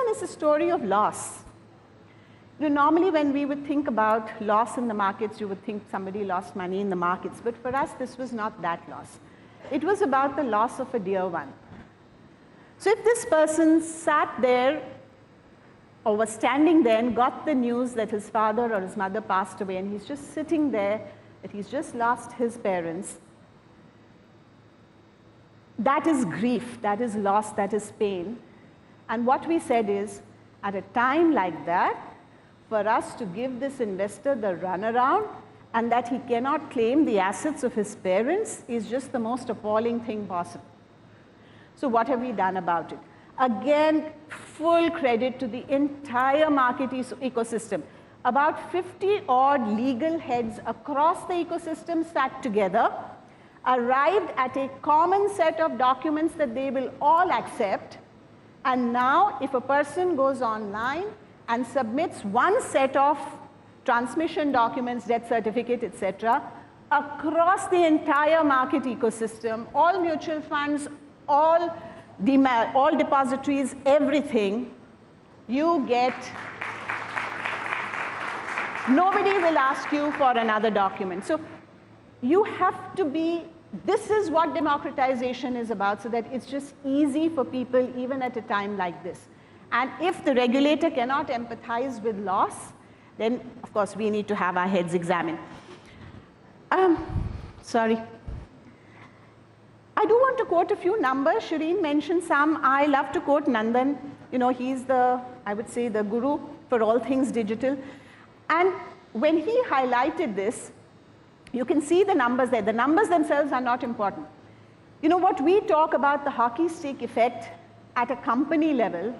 one is a story of loss. Normally when we would think about loss in the markets, you would think somebody lost money in the markets. But for us, this was not that loss. It was about the loss of a dear one. So if this person sat there or was standing there and got the news that his father or his mother passed away, and he's just sitting there, that he's just lost his parents, that is grief, that is loss, that is pain. And what we said is, at a time like that, for us to give this investor the runaround and that he cannot claim the assets of his parents is just the most appalling thing possible. So what have we done about it? Again, full credit to the entire market ecosystem. About 50 odd legal heads across the ecosystem sat together, arrived at a common set of documents that they will all accept. And now, if a person goes online and submits one set of transmission documents, death certificate, etc., across the entire market ecosystem, all mutual funds, all depositories, everything, you get, nobody will ask you for another document. So you have to be, this is what democratization is about, so that it's just easy for people even at a time like this. And if the regulator cannot empathize with loss, then of course we need to have our heads examined. Sorry. I do want to quote a few numbers. Shireen mentioned some. I love to quote Nandan. He's the, I would say, the guru for all things digital. And when he highlighted this, you can see the numbers there. The numbers themselves are not important. What we talk about the hockey stick effect at a company level,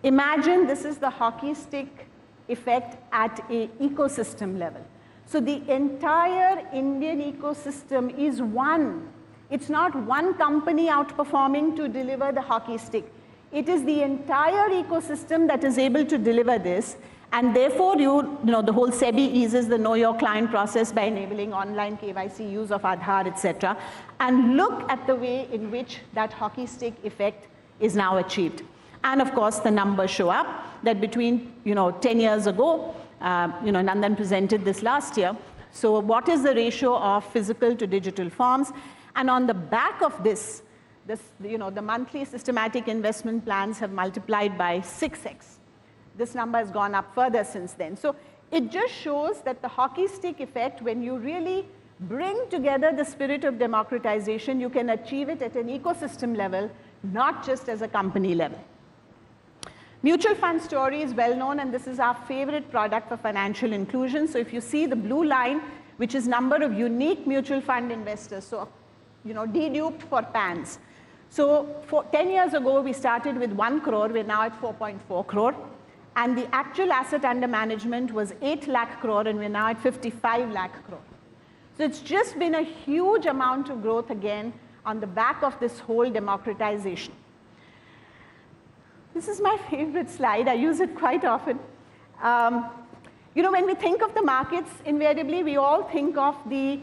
imagine this is the hockey stick effect at an ecosystem level. So the entire Indian ecosystem is one. It's not one company outperforming to deliver the hockey stick. It is the entire ecosystem that is able to deliver this. And therefore, the whole Sebi eases the know your client process by enabling online KYC, use of Aadhaar, etc. And look at the way in which that hockey stick effect is now achieved. And of course, the numbers show up that between 10 years ago, Nandan presented this last year. So what is the ratio of physical to digital forms? And on the back of this, the monthly systematic investment plans have multiplied by 6x. This number has gone up further since then. So it just shows that the hockey stick effect, when you really bring together the spirit of democratization, you can achieve it at an ecosystem level, not just as a company level. Mutual fund story is well known, and this is our favorite product for financial inclusion. So if you see the blue line, which is number of unique mutual fund investors, so deduped for PANs. So 10 years ago, we started with 1 crore. We're now at 4.4 crore. And the actual asset under management was 8 lakh crore, and we're now at 55 lakh crore. So it's just been a huge amount of growth again on the back of this whole democratization. This is my favorite slide. I use it quite often. When we think of the markets, invariably we all think of the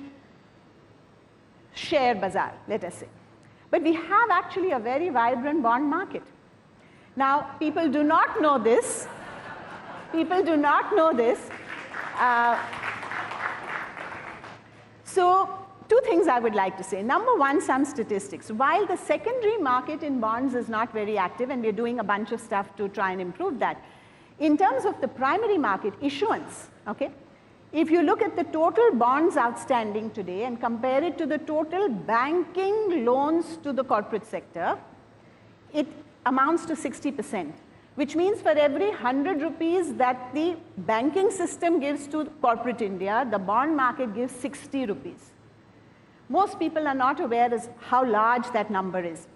share bazaar, let us say. But we have actually a very vibrant bond market. Now, people do not know this. People do not know this. So, two things I would like to say. Number one, some statistics. While the secondary market in bonds is not very active, and we're doing a bunch of stuff to try and improve that, in terms of the primary market, issuance, okay? If you look at the total bonds outstanding today and compare it to the total banking loans to the corporate sector, it amounts to 60%, which means for every 100 rupees that the banking system gives to corporate India, the bond market gives 60 rupees. Most people are not aware as how large that number is.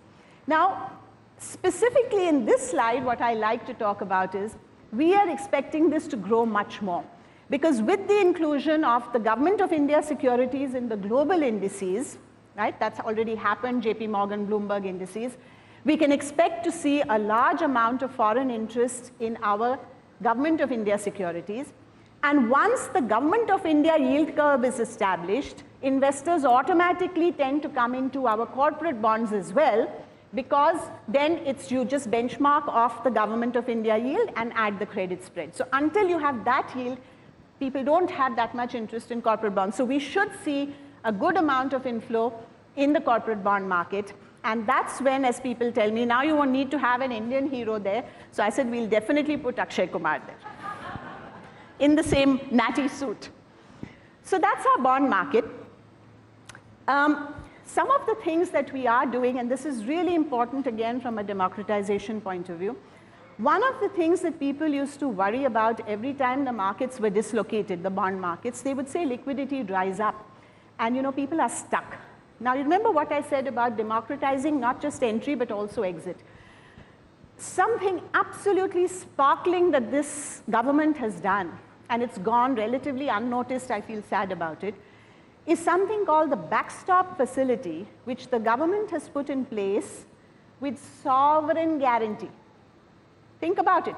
Now, specifically in this slide, what I like to talk about is we are expecting this to grow much more. Because with the inclusion of the Government of India securities in the global indices, right, that's already happened, JP Morgan, Bloomberg indices, we can expect to see a large amount of foreign interest in our Government of India securities. And once the Government of India yield curve is established, investors automatically tend to come into our corporate bonds as well, because then you just benchmark off the Government of India yield and add the credit spread. So until you have that yield, people don't have that much interest in corporate bonds. So we should see a good amount of inflow in the corporate bond market. And that's when, as people tell me, now you won't need to have an Indian hero there. So I said, we'll definitely put Akshay Kumar there in the same natty suit. So that's our bond market. Some of the things that we are doing, and this is really important again from a democratization point of view, one of the things that people used to worry about every time the markets were dislocated, the bond markets, they would say liquidity dries up. And people are stuck. Now, you remember what I said about democratizing not just entry, but also exit. Something absolutely sparkling that this government has done, and it's gone relatively unnoticed, I feel sad about it, is something called the backstop facility, which the government has put in place with sovereign guarantee. Think about it.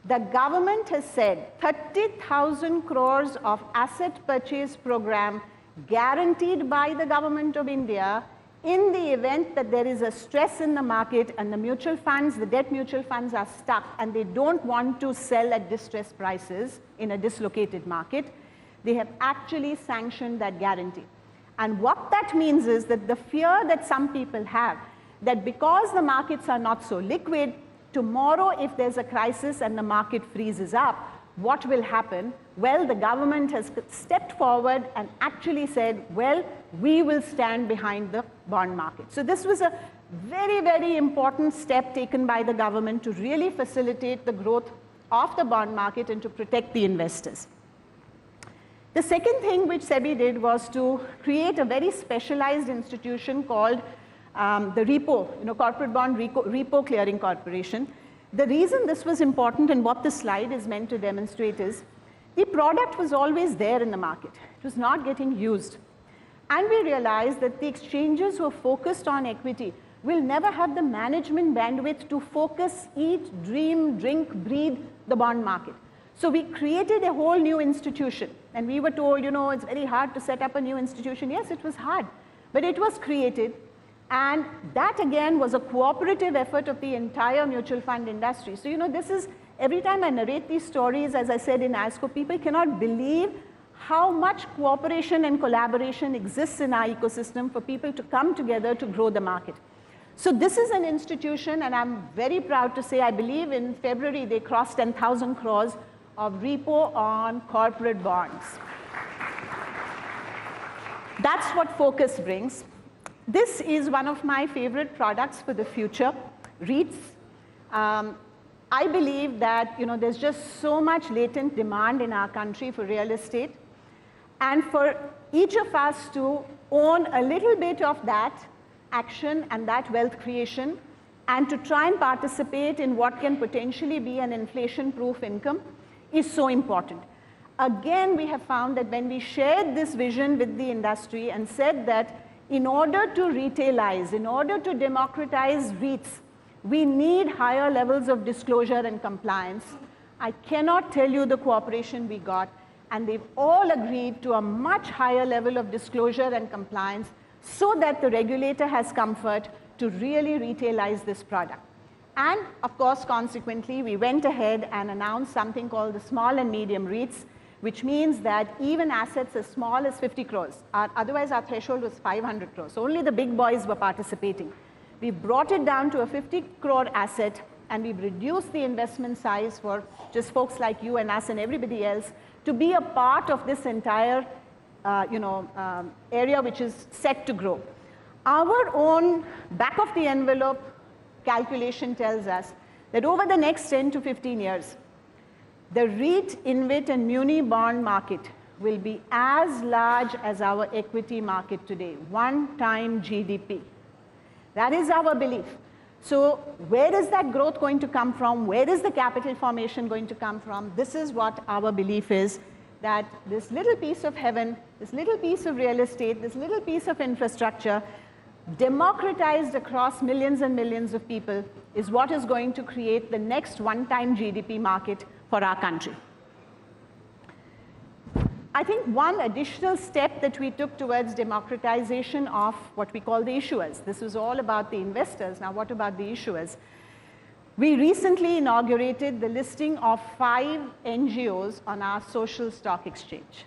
The government has said 30,000 crores of asset purchase program guaranteed by the Government of India in the event that there is a stress in the market and the mutual funds, the debt mutual funds are stuck and they don't want to sell at distressed prices in a dislocated market. They have actually sanctioned that guarantee. And what that means is that the fear that some people have, that because the markets are not so liquid, tomorrow if there's a crisis and the market freezes up, what will happen? Well, the government has stepped forward and actually said, well, we will stand behind the bond market. So this was a very, very important step taken by the government to really facilitate the growth of the bond market and to protect the investors. The second thing which Sebi did was to create a very specialized institution called the RePO, Corporate Bond RePO Clearing Corporation. The reason this was important and what this slide is meant to demonstrate is the product was always there in the market. It was not getting used. And we realized that the exchanges who are focused on equity will never have the management bandwidth to focus, eat, dream, drink, breathe the bond market. So we created a whole new institution. And we were told, it's very hard to set up a new institution. Yes, it was hard, but it was created. And that, again, was a cooperative effort of the entire mutual fund industry. So, this is, every time I narrate these stories, as I said in ASCO, people cannot believe how much cooperation and collaboration exists in our ecosystem for people to come together to grow the market. So this is an institution, and I'm very proud to say, I believe in February, they crossed 10,000 crores of repo on corporate bonds. That's what focus brings. This is one of my favorite products for the future, REITs. I believe that there's just so much latent demand in our country for real estate. And for each of us to own a little bit of that action and that wealth creation and to try and participate in what can potentially be an inflation-proof income is so important. Again, we have found that when we shared this vision with the industry and said that in order to retailize, in order to democratize REITs, we need higher levels of disclosure and compliance. I cannot tell you the cooperation we got, and they've all agreed to a much higher level of disclosure and compliance so that the regulator has comfort to really retailize this product. And of course, consequently, we went ahead and announced something called the small and medium REITs, which means that even assets as small as 50 crores, otherwise our threshold was 500 crores. So only the big boys were participating. We brought it down to a 50 crore asset, and we've reduced the investment size for just folks like you and us and everybody else to be a part of this entire area which is set to grow. Our own back of the envelope calculation tells us that over the next 10 to 15 years, the REIT, InvIT, and Muni bond market will be as large as our equity market today, 1 time GDP. That is our belief. So where is that growth going to come from? Where is the capital formation going to come from? This is what our belief is, that this little piece of heaven, this little piece of real estate, this little piece of infrastructure, democratized across millions and millions of people, is what is going to create the next 1 time GDP market for our country. I think one additional step that we took towards democratization of what we call the issuers. This was all about the investors. Now, what about the issuers? We recently inaugurated the listing of 5 NGOs on our social stock exchange.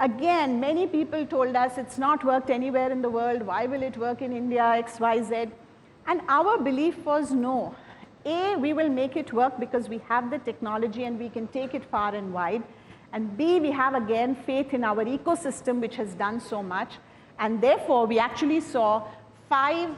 Again, many people told us it's not worked anywhere in the world. Why will it work in India, X, Y, Z? And our belief was no. A, we will make it work because we have the technology and we can take it far and wide. And B, we have again faith in our ecosystem, which has done so much. And therefore, we actually saw 5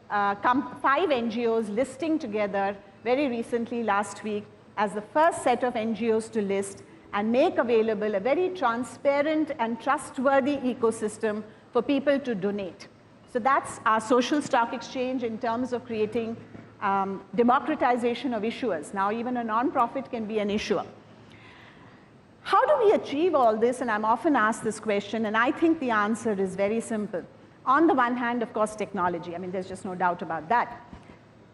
NGOs listing together very recently last week as the first set of NGOs to list and make available a very transparent and trustworthy ecosystem for people to donate. So that's our social stock exchange in terms of creating democratization of issuers. Now, even a nonprofit can be an issuer. How do we achieve all this? And I'm often asked this question, and I think the answer is very simple. On the one hand, of course, technology. I mean, there's just no doubt about that.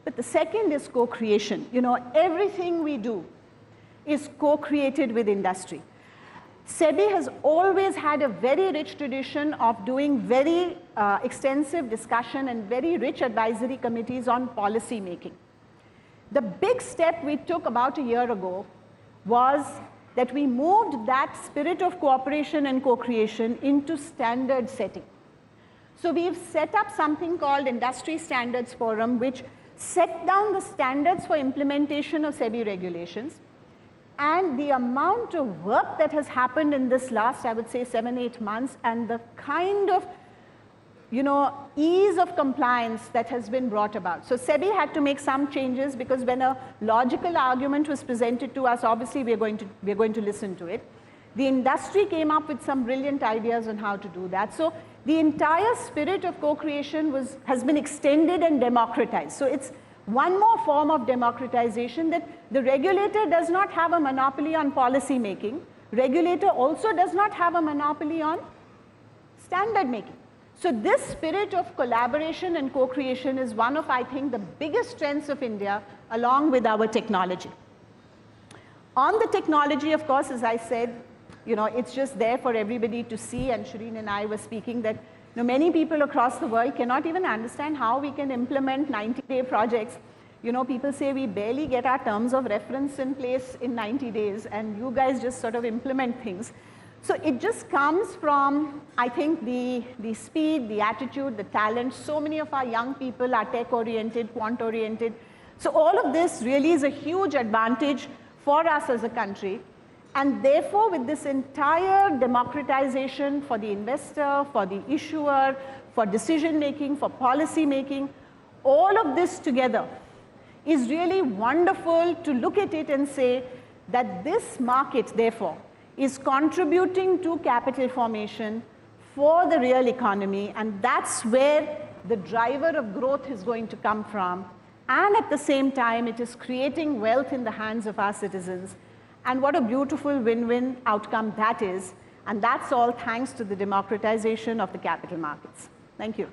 But the second is co-creation. You know, everything we do is co-created with industry. Sebi has always had a very rich tradition of doing very extensive discussion and very rich advisory committees on policy making. The big step we took about a year ago was that we moved that spirit of cooperation and co-creation into standard setting. So we've set up something called Industry Standards Forum, which set down the standards for implementation of Sebi regulations. And the amount of work that has happened in this last, I would say, 7-8 months, and the kind of, ease of compliance that has been brought about. So Sebi had to make some changes because when a logical argument was presented to us, obviously we're going to listen to it. The industry came up with some brilliant ideas on how to do that. So the entire spirit of co-creation has been extended and democratized. So it's one more form of democratization, that the regulator does not have a monopoly on policy making. Regulator also does not have a monopoly on standard making. So this spirit of collaboration and co-creation is one of, I think, the biggest strengths of India, along with our technology. On the technology, of course, as I said, it's just there for everybody to see, and Shireen and I were speaking that many people across the world cannot even understand how we can implement 90-day projects. People say we barely get our terms of reference in place in 90 days, and you guys just sort of implement things. So it just comes from, I think, the speed, the attitude, the talent. So many of our young people are tech-oriented, quant-oriented. So all of this really is a huge advantage for us as a country. And therefore, with this entire democratization for the investor, for the issuer, for decision-making, for policy-making, all of this together is really wonderful to look at it and say that this market, therefore, is contributing to capital formation for the real economy, and that's where the driver of growth is going to come from. And at the same time, it is creating wealth in the hands of our citizens. And what a beautiful win-win outcome that is. And that's all thanks to the democratization of the capital markets. Thank you.